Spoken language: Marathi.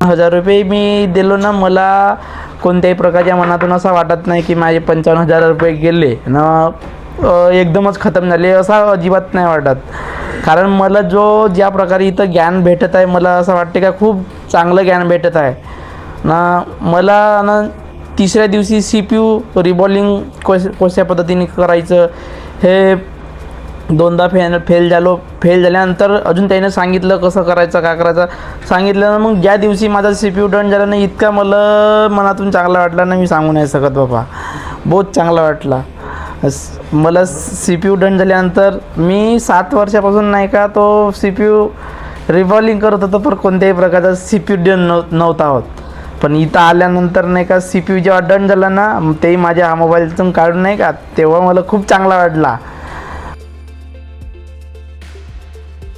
₹55,000 मी दिलो ना, मला कोणत्याही प्रकारच्या मनातून असं वाटत नाही की माझे ₹55,000 गेले ना एकदमच खतम झाले, असं अजिबात नाही वाटत. कारण मला ज्या प्रकारे इथं ज्ञान भेटत आहे, मला असं वाटते का खूप चांगलं ज्ञान भेटत आहे ना. मला ना तिसऱ्या दिवशी CPU रिबॉलिंग कशा पद्धतीने करायचं हे दोनदा फेल झाल्यानंतर अजून त्याने सांगितलं कसं करायचं काय करायचं सांगितलं ना. मग ज्या दिवशी माझा CPU डन झाला ना, इतका मला मनातून चांगला वाटला ना, मी सांगू नाही शकत बाबा. बहुत चांगला वाटला मला. CPU डन झाल्यानंतर मी 7 वर्षापासून नाही का तो CPU रिव्हॉल्विंग करत होतो, पण कोणत्याही प्रकारचा CPU डन नव्हता होत. पण इथं आल्यानंतर नाही का CPU जेव्हा डन झाला ना, तेही माझ्या मोबाईलतून काढून नाही का, तेव्हा मला खूप चांगला वाटला.